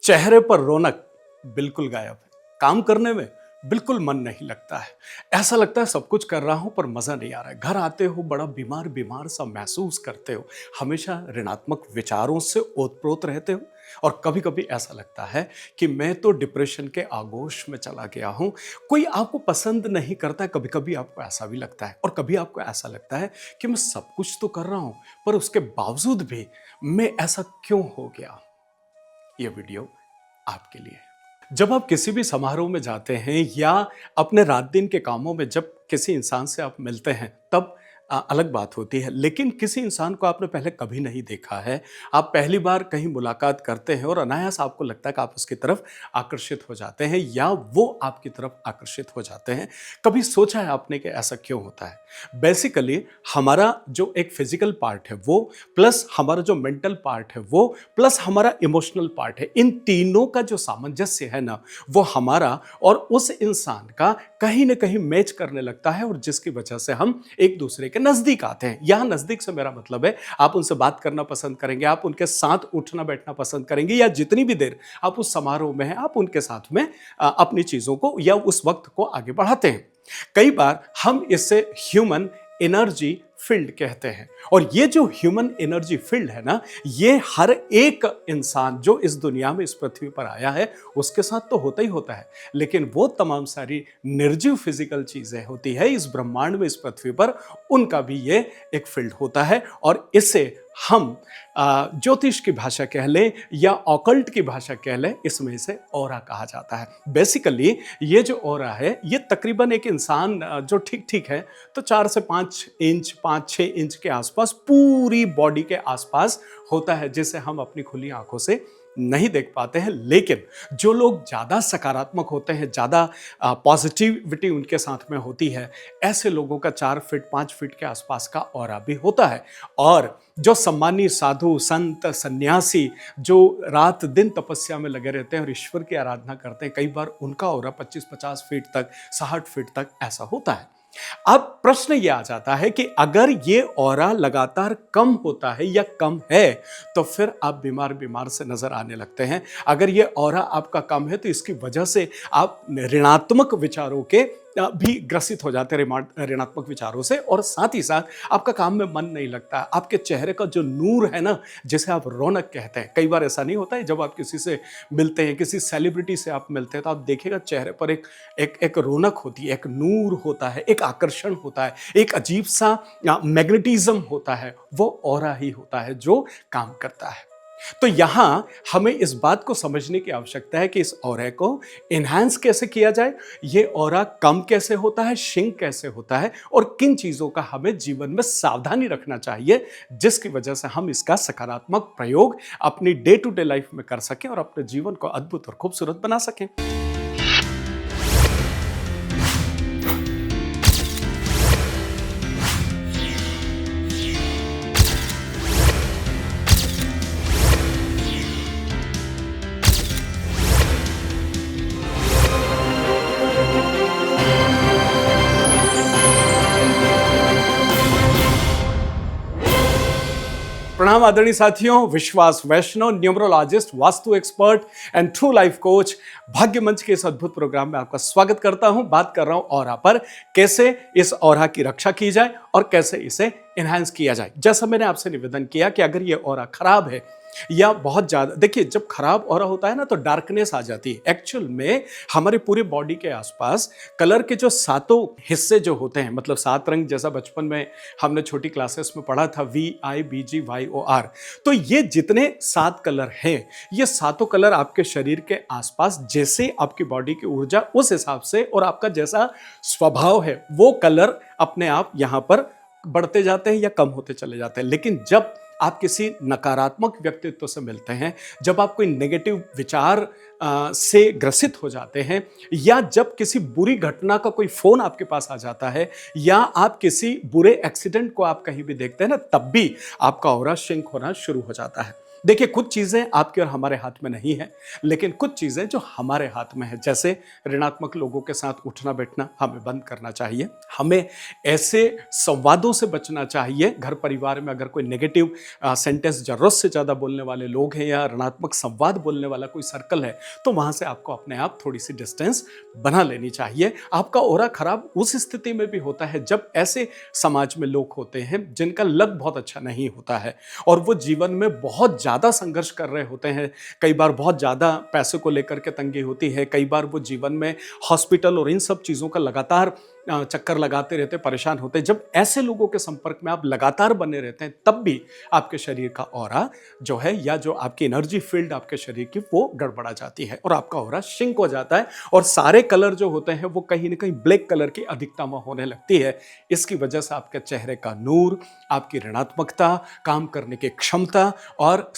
चेहरे पर रौनक बिल्कुल गायब है। काम करने में बिल्कुल मन नहीं लगता है। ऐसा लगता है सब कुछ कर रहा हूं पर मजा नहीं आ रहा है। घर आते हो बड़ा बीमार बीमार सा महसूस करते हो। हमेशा ऋणात्मक विचारों से ओतप्रोत रहते हो। और कभी कभी ऐसा लगता है कि मैं तो डिप्रेशन के आगोश में चला गया हूं। कोई आपको पसंद नहीं करता। कभी कभी आपको ऐसा भी लगता है और कभी आपको ऐसा लगता है कि मैं सब कुछ तो कर रहा हूं पर उसके बावजूद भी मैं ऐसा क्यों हो गया। ये वीडियो आपके लिए है। जब आप किसी भी समारोह में जाते हैं या अपने रात दिन के कामों में जब किसी इंसान से आप मिलते हैं तब अलग बात होती है। लेकिन किसी इंसान को आपने पहले कभी नहीं देखा है, आप पहली बार कहीं मुलाकात करते हैं और अनायास आपको लगता है कि आप उसकी तरफ आकर्षित हो जाते हैं या वो आपकी तरफ आकर्षित हो जाते हैं। कभी सोचा है आपने कि ऐसा क्यों होता है? बेसिकली हमारा जो एक फिजिकल पार्ट है वो, प्लस हमारा जो मेंटल पार्ट है वो, प्लस हमारा इमोशनल पार्ट है, इन तीनों का जो सामंजस्य है ना, वो हमारा और उस इंसान का कहीं ना कहीं मैच करने लगता है और जिसकी वजह से हम एक दूसरे के नजदीक आते हैं। यहां नजदीक से मेरा मतलब है आप उनसे बात करना पसंद करेंगे, आप उनके साथ उठना बैठना पसंद करेंगे, या जितनी भी देर आप उस समारोह में हैं आप उनके साथ में अपनी चीजों को या उस वक्त को आगे बढ़ाते हैं। कई बार हम इससे ह्यूमन एनर्जी फील्ड कहते हैं। और ये जो ह्यूमन एनर्जी फील्ड है ना, ये हर एक इंसान जो इस दुनिया में इस पृथ्वी पर आया है उसके साथ तो होता ही होता है। लेकिन वो तमाम सारी निर्जीव फिजिकल चीजें होती है इस ब्रह्मांड में, इस पृथ्वी पर, उनका भी ये एक फील्ड होता है। और इसे हम ज्योतिष की भाषा कह लें या ऑकल्ट की भाषा कह लें, इसमें इसे ऑरा कहा जाता है। बेसिकली ये जो ऑरा है ये तकरीबन एक इंसान जो ठीक ठीक है तो 4 से 5 इंच 5-6 इंच के आसपास पूरी बॉडी के आसपास होता है, जिसे हम अपनी खुली आंखों से नहीं देख पाते हैं। लेकिन जो लोग ज़्यादा सकारात्मक होते हैं, ज़्यादा पॉजिटिविटी उनके साथ में होती है, ऐसे लोगों का 4 फीट 5 फीट के आसपास का ऑरा भी होता है। और जो सम्मानी साधु संत सन्यासी जो रात दिन तपस्या में लगे रहते हैं और ईश्वर की आराधना करते हैं, कई बार उनका ऑरा 25-50 फीट तक 60 फीट तक ऐसा होता है। अब प्रश्न ये आ जाता है कि अगर ये ऑरा लगातार कम होता है या कम है तो फिर आप बीमार बीमार से नजर आने लगते हैं। अगर ये ऑरा आपका कम है तो इसकी वजह से आप ऋणात्मक विचारों के भी ग्रसित हो जाते हैं, ऋणात्मक विचारों से, और साथ ही साथ आपका काम में मन नहीं लगता। आपके चेहरे का जो नूर है ना, जिसे आप रौनक कहते हैं, कई बार ऐसा नहीं होता है जब आप किसी से मिलते हैं, किसी सेलिब्रिटी से आप मिलते हैं तो आप देखिएगा चेहरे पर एक रौनक होती है, एक नूर होता है, एक आकर्षण होता है, एक अजीब सा मैग्नेटिज्म होता है। वो ऑरा ही होता है जो काम करता है। तो यहां हमें इस बात को समझने की आवश्यकता है कि इस ऑरा को एनहांस कैसे किया जाए, ये ऑरा कम कैसे होता है, श्रिंक कैसे होता है, और किन चीजों का हमें जीवन में सावधानी रखना चाहिए जिसकी वजह से हम इसका सकारात्मक प्रयोग अपनी डे टू डे लाइफ में कर सकें और अपने जीवन को अद्भुत और खूबसूरत बना सकें। प्रणाम आदरणीय साथियों, Vishwas Vaishnav, numerologist, vastu expert and true life coach, भाग्य मंच के इस अद्भुत प्रोग्राम में आपका स्वागत करता हूं। बात कर रहा हूं ऑरा पर, कैसे इस ऑरा की रक्षा की जाए और कैसे इसे एनहांस किया जाए। जैसा मैंने आपसे निवेदन किया कि अगर ये ऑरा खराब है या बहुत ज्यादा, देखिए जब खराब ऑरा होता है ना तो डार्कनेस आ जाती है। एक्चुअल में हमारे पूरे बॉडी के आसपास कलर के जो 7 हिस्से जो होते हैं, मतलब 7 रंग, जैसा बचपन में हमने छोटी क्लासेस में पढ़ा था, VIBGYOR, तो ये जितने 7 कलर हैं, ये 7 कलर आपके शरीर के आसपास, जैसे आपकी बॉडी की ऊर्जा उस हिसाब से और आपका जैसा स्वभाव है, वो कलर अपने आप यहां पर बढ़ते जाते हैं या कम होते चले जाते हैं। लेकिन जब आप किसी नकारात्मक व्यक्तित्व से मिलते हैं, जब आप कोई नेगेटिव विचार से ग्रसित हो जाते हैं, या जब किसी बुरी घटना का कोई फोन आपके पास आ जाता है, या आप किसी बुरे एक्सीडेंट को आप कहीं भी देखते हैं ना, तब भी आपका ऑरा श्रिंक होना शुरू हो जाता है। देखिए, कुछ चीज़ें आपके और हमारे हाथ में नहीं है, लेकिन कुछ चीज़ें जो हमारे हाथ में है, जैसे ऋणात्मक लोगों के साथ उठना-बैठना हमें बंद करना चाहिए। हमें ऐसे संवादों से बचना चाहिए, घर परिवार में अगर कोई नेगेटिव सेंटेंस ज़रूरत से ज़्यादा बोलने वाले लोग हैं या ऋणात्मक संवाद बोलने वाला कोई सर्कल है, तो वहाँ से आपको अपने आप थोड़ी-सी डिस्टेंस बना लेनी चाहिए। आपका ऑरा खराब उस स्थिति में भी होता है जब ऐसे समाज में लोग होते हैं जिनका लक बहुत अच्छा नहीं होता है और वो जीवन में बहुत ज़्यादा संघर्ष कर रहे होते हैं। कई बार बहुत ज़्यादा पैसे को लेकर के तंगी होती है, कई बार वो जीवन में हॉस्पिटल और इन सब चीज़ों का लगातार चक्कर लगाते रहते, परेशान होते हैं। जब ऐसे लोगों के संपर्क में आप लगातार बने रहते हैं, तब भी आपके शरीर का ऑरा जो है या जो आपकी एनर्जी फील्ड आपके शरीर की वो गड़बड़ा जाती है और आपका ऑरा शिंक हो जाता है और सारे कलर जो होते हैं वो कहीं ना कहीं ब्लैक कलर की अधिकता में होने लगती है। इसकी वजह से आपके चेहरे का नूर, आपकी ऋणात्मकता, काम करने की क्षमता और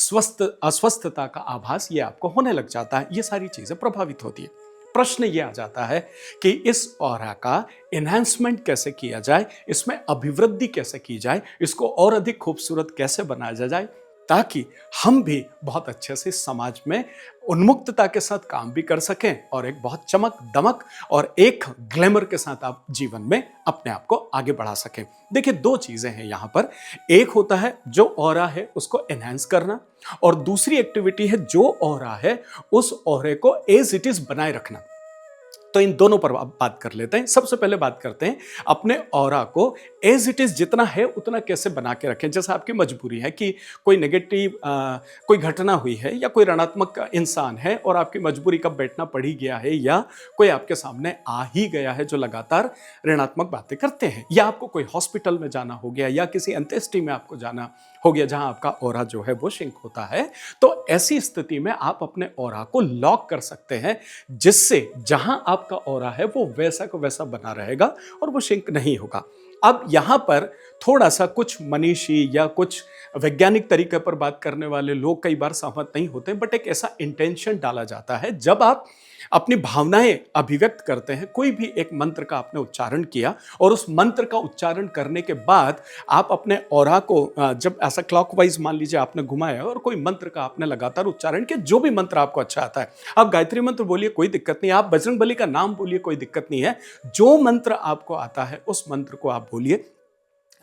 अस्वस्थता का आभास ये आपको होने लग जाता है। ये सारी चीजें प्रभावित होती है। प्रश्न ये आ जाता है कि इस ऑरा का एनहांसमेंट कैसे किया जाए, इसमें अभिवृद्धि कैसे की जाए, इसको और अधिक खूबसूरत कैसे बनाया जाए, ताकि हम भी बहुत अच्छे से समाज में उन्मुक्तता के साथ काम भी कर सकें और एक बहुत चमक दमक और एक ग्लैमर के साथ आप जीवन में अपने आप को आगे बढ़ा सकें। देखिए, दो चीजें हैं यहां पर। एक होता है जो ऑरा है उसको एनहांस करना और दूसरी एक्टिविटी है जो ऑरा है उस ऑरे को एज इट इज बनाए रखना। तो इन दोनों पर बात कर लेते हैं। सबसे पहले बात करते हैं अपने ऑरा को एज इट इज जितना है उतना कैसे बना के रखें। जैसे आपकी मजबूरी है कि कोई नेगेटिव कोई घटना हुई है या कोई ऋणात्मक इंसान है और आपकी मजबूरी कब बैठना पड़ ही गया है या कोई आपके सामने आ ही गया है जो लगातार ऋणात्मक बातें करते हैं, या आपको कोई हॉस्पिटल में जाना हो गया या किसी अंत्येष्टि में आपको जाना हो गया जहां आपका ऑरा जो है वो शिंक होता है, तो ऐसी स्थिति में आप अपने ऑरा को लॉक कर सकते हैं, जिससे जहां आपका ऑरा है वो वैसा को वैसा बना रहेगा और वो शिंक नहीं होगा। अब यहां पर थोड़ा सा कुछ मनीषी या कुछ वैज्ञानिक तरीके पर बात करने वाले लोग कई बार सहमत नहीं होते, बट एक ऐसा इंटेंशन डाला जाता है जब आप अपनी भावनाएं अभिव्यक्त करते हैं। कोई भी एक मंत्र का आपने उच्चारण किया और उस मंत्र का उच्चारण करने के बाद आप अपने ऑरा को जब ऐसा क्लॉकवाइज मान लीजिए आपने घुमाया और कोई मंत्र का आपने लगातार उच्चारण किया, जो भी मंत्र आपको अच्छा आता है, आप गायत्री मंत्र बोलिए कोई दिक्कत नहीं, आप बजरंगबली का नाम बोलिए कोई दिक्कत नहीं है, जो मंत्र आपको आता है उस मंत्र को आप बोलिए।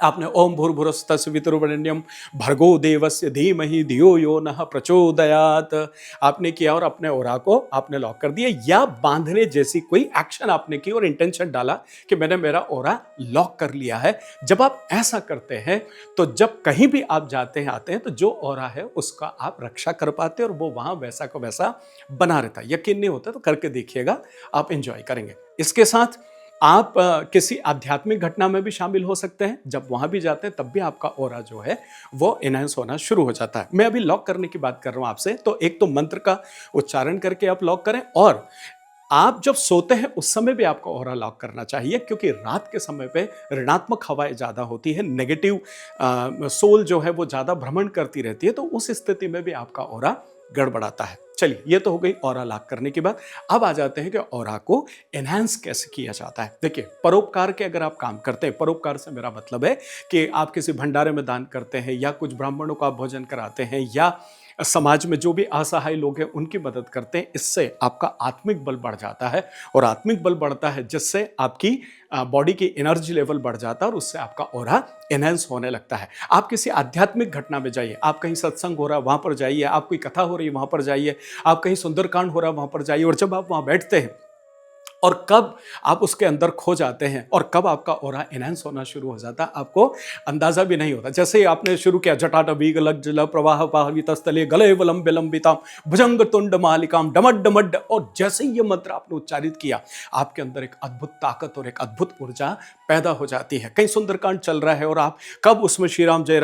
आपने ओम भूर्भुवस्सुः सवितुर्वरेण्यं भर्गो देवस्य धीमहि धियो यो नः प्रचोदयात् आपने किया और अपने ऑरा को आपने लॉक कर दिया, या बांधने जैसी कोई एक्शन आपने की और इंटेंशन डाला कि मैंने मेरा ऑरा लॉक कर लिया है। जब आप ऐसा करते हैं तो जब कहीं भी आप जाते हैं आते हैं तो जो ऑरा है उसका आप रक्षा कर पाते हैं और वो वहां वैसा को वैसा बना रहता है। यकीन नहीं होता तो करके देखिएगा, आप एंजॉय करेंगे। इसके साथ आप किसी आध्यात्मिक घटना में भी शामिल हो सकते हैं। जब वहां भी जाते हैं तब भी आपका ऑरा जो है वो एनहांस होना शुरू हो जाता है। मैं अभी लॉक करने की बात कर रहा हूं आपसे, तो एक तो मंत्र का उच्चारण करके आप लॉक करें और आप जब सोते हैं उस समय भी आपको ऑरा लॉक करना चाहिए, क्योंकि रात के समय पे ऋणात्मक हवाएं ज्यादा होती है, नेगेटिव सोल जो है वो ज्यादा भ्रमण करती रहती है, तो उस स्थिति में भी आपका ऑरा गड़बड़ाता है। चलिए, ये तो हो गई ऑरा लॉक करने की बात। अब आ जाते हैं कि ऑरा को एनहांस कैसे किया जाता है। देखिए, परोपकार के अगर आप काम करते हैं, परोपकार से मेरा मतलब है कि आप किसी भंडारे में दान करते हैं या कुछ ब्राह्मणों का भोजन कराते हैं या समाज में जो भी असहाय लोग हैं उनकी मदद करते हैं, इससे आपका आत्मिक बल बढ़ जाता है और आत्मिक बल बढ़ता है जिससे आपकी बॉडी की एनर्जी लेवल बढ़ जाता है और उससे आपका ऑरा एनहांस होने लगता है। आप किसी आध्यात्मिक घटना में जाइए, आप कहीं सत्संग हो रहा है वहां पर जाइए, आप कोई कथा हो रही है वहां पर जाइए, आप कहीं सुंदरकांड हो रहा है वहां पर जाइए, और जब आप वहां बैठते हैं और कब आप उसके अंदर खो जाते हैं और कब आपका ऑरा एनहांस होना शुरू हो जाता है, आपको अंदाजा भी नहीं होता। जैसे ही आपने शुरू किया जटाटवी गलग जल प्रवाह पावितस्थले गले वलम विलंबिताम भुजंग तुंड मालिकाम डमड डमड, और जैसे ही ये मंत्र आपने उच्चारित किया आपके अंदर एक अद्भुत ताकत और एक अद्भुत ऊर्जा पैदा हो जाती है। कहीं सुंदरकांड चल रहा है और आप कब उसमें श्री राम जय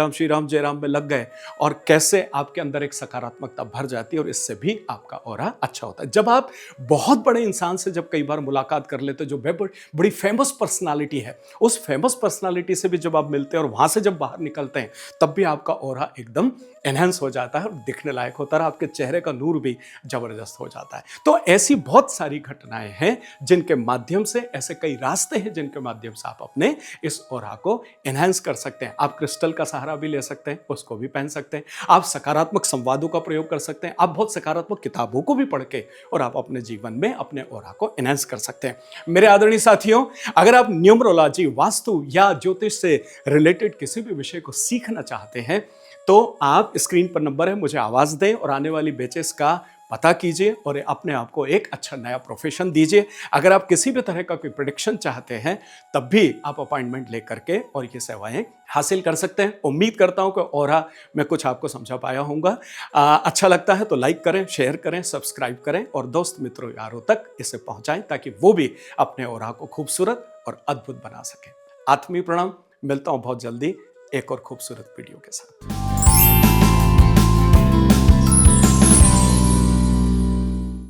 राम में लग गए और कैसे आपके अंदर एक सकारात्मकता भर जाती है और इससे भी आपका ऑरा अच्छा होता है। जब आप बहुत बड़े इंसान से जब कई बार मुलाकात कर लेते हैं जो बड़ी फेमस पर्सनालिटी है, उस फेमस पर्सनालिटी से भी जब आप मिलते हैं और वहाँ से जब बाहर निकलते हैं, तब भी आपका ऑरा एकदम एनहेंस हो जाता है और दिखने लायक होता है, आपके चेहरे का नूर भी ज़बरदस्त हो जाता है। तो ऐसी बहुत सारी घटनाएं हैं जिनके माध्यम से, ऐसे कई रास्ते हैं जिनके माध्यम से आप अपने इस ऑरा को एनहेंस कर सकते हैं। आप क्रिस्टल का सहारा भी ले सकते हैं, उसको भी पहन सकते हैं। आप सकारात्मक संवादों का प्रयोग कर सकते हैं। आप बहुत सकारात्मक किताबों को भी पढ़ के और आप अपने जीवन में अपने ऑरा को एनहेंस कर सकते हैं। मेरे आदरणीय साथियों, अगर आप न्यूमरोलॉजी, वास्तु या ज्योतिष से रिलेटेड किसी भी विषय को सीखना चाहते हैं तो आप स्क्रीन पर नंबर है, मुझे आवाज दें और आने वाली बैचेस का पता कीजिए और अपने आप को एक अच्छा नया प्रोफेशन दीजिए। अगर आप किसी भी तरह का कोई प्रेडिक्शन चाहते हैं तब भी आप अपॉइंटमेंट लेकर के और ये सेवाएं हासिल कर सकते हैं। उम्मीद करता हूं कि ऑरा मैं कुछ आपको समझा पाया होऊंगा। अच्छा लगता है तो लाइक करें, शेयर करें, सब्सक्राइब करें और दोस्त मित्रों यारों तक इसे पहुंचाएं ताकि वो भी अपने ऑरा को खूबसूरत और अद्भुत बना सकें। आत्मीय प्रणाम, मिलता हूं बहुत जल्दी एक और खूबसूरत वीडियो के साथ।